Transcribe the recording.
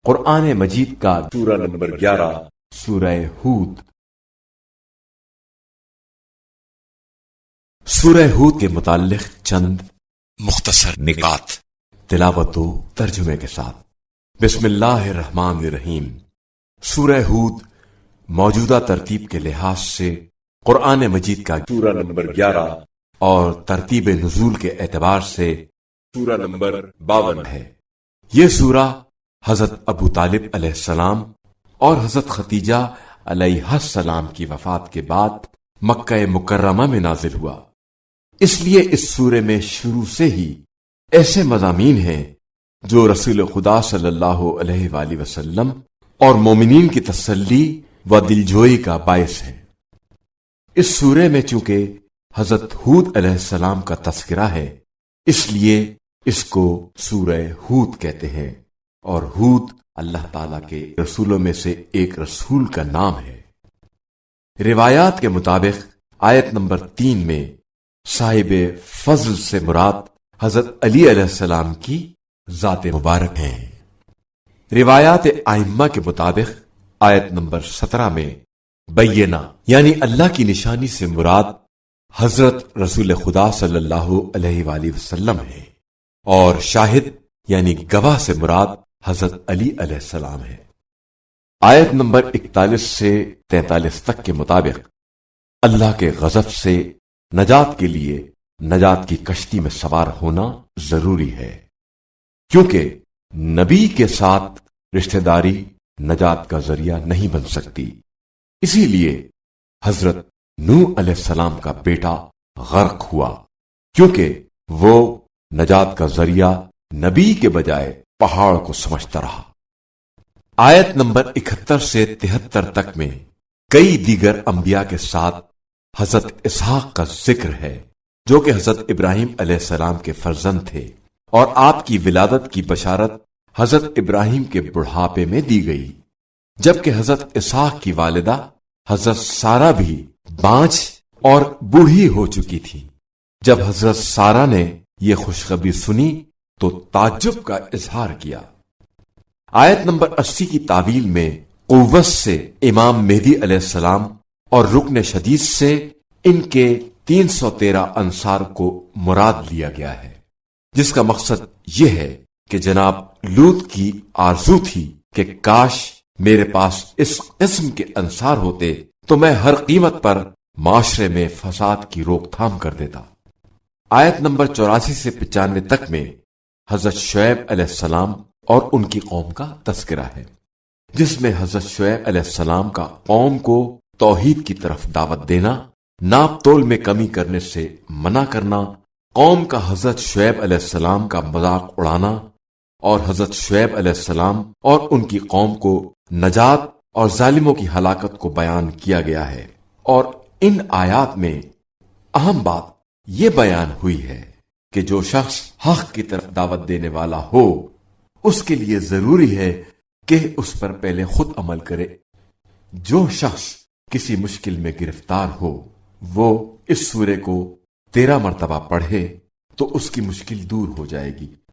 قرآن مجید کا سورہ نمبر 11 سورہ ہود۔ سورہ ہود کے متعلق چند مختصر نکات تلاوت و ترجمے کے ساتھ۔ بسم اللہ الرحمن الرحیم۔ سورہ ہود موجودہ ترتیب کے لحاظ سے قرآن مجید کا سورہ نمبر 11 اور ترتیب نزول کے اعتبار سے سورہ نمبر 52 ہے۔ یہ سورہ حضرت ابو طالب علیہ السلام اور حضرت خدیجہ علیہ السلام کی وفات کے بعد مکہ مکرمہ میں نازل ہوا، اس لیے اس سورے میں شروع سے ہی ایسے مضامین ہیں جو رسول خدا صلی اللہ علیہ وآلہ وسلم اور مومنین کی تسلی و دلجوئی کا باعث ہے۔ اس سورے میں چونکہ حضرت ہود علیہ السلام کا تذکرہ ہے، اس لیے اس کو سورہ ہود کہتے ہیں، اور ہود اللہ تعالی کے رسولوں میں سے ایک رسول کا نام ہے۔ روایات کے مطابق آیت نمبر 3 میں صاحب فضل سے مراد حضرت علی علیہ السلام کی ذات مبارک ہیں۔ روایات ائمہ کے مطابق آیت نمبر 17 میں بینہ یعنی اللہ کی نشانی سے مراد حضرت رسول خدا صلی اللہ علیہ وآلہ وسلم ہے، اور شاہد یعنی گواہ سے مراد حضرت علی علیہ السلام ہے۔ آیت نمبر 41 سے 43 تک کے مطابق اللہ کے غضب سے نجات کے لیے نجات کی کشتی میں سوار ہونا ضروری ہے، کیونکہ نبی کے ساتھ رشتہ داری نجات کا ذریعہ نہیں بن سکتی۔ اسی لیے حضرت نوح علیہ السلام کا بیٹا غرق ہوا، کیونکہ وہ نجات کا ذریعہ نبی کے بجائے پہاڑ کو سمجھتا رہا۔ آیت نمبر 71 سے 73 تک میں کئی دیگر انبیاء کے ساتھ حضرت اسحاق کا ذکر ہے، جو کہ حضرت ابراہیم علیہ السلام کے فرزند تھے، اور آپ کی ولادت کی بشارت حضرت ابراہیم کے بڑھاپے میں دی گئی، جبکہ حضرت اسحاق کی والدہ حضرت سارہ بھی بانجھ اور بوڑھی ہو چکی تھی۔ جب حضرت سارہ نے یہ خوشخبری سنی تو تعجب کا اظہار کیا۔ آیت نمبر 80 کی تعویل میں قوت سے امام مہدی علیہ السلام اور رکن شدید سے ان کے 313 انصار کو مراد لیا گیا ہے، جس کا مقصد یہ ہے کہ جناب لوط کی آرزو تھی کہ کاش میرے پاس اس قسم کے انصار ہوتے تو میں ہر قیمت پر معاشرے میں فساد کی روک تھام کر دیتا۔ آیت نمبر 84 سے 95 تک میں حضرت شعیب علیہ السلام اور ان کی قوم کا تذکرہ ہے، جس میں حضرت شعیب علیہ السلام کا قوم کو توحید کی طرف دعوت دینا، ناپ تول میں کمی کرنے سے منع کرنا، قوم کا حضرت شعیب علیہ السلام کا مذاق اڑانا، اور حضرت شعیب علیہ السلام اور ان کی قوم کو نجات اور ظالموں کی ہلاکت کو بیان کیا گیا ہے۔ اور ان آیات میں اہم بات یہ بیان ہوئی ہے کہ جو شخص حق کی طرف دعوت دینے والا ہو، اس کے لیے ضروری ہے کہ اس پر پہلے خود عمل کرے۔ جو شخص کسی مشکل میں گرفتار ہو، وہ اس سورے کو 13 مرتبہ پڑھے تو اس کی مشکل دور ہو جائے گی۔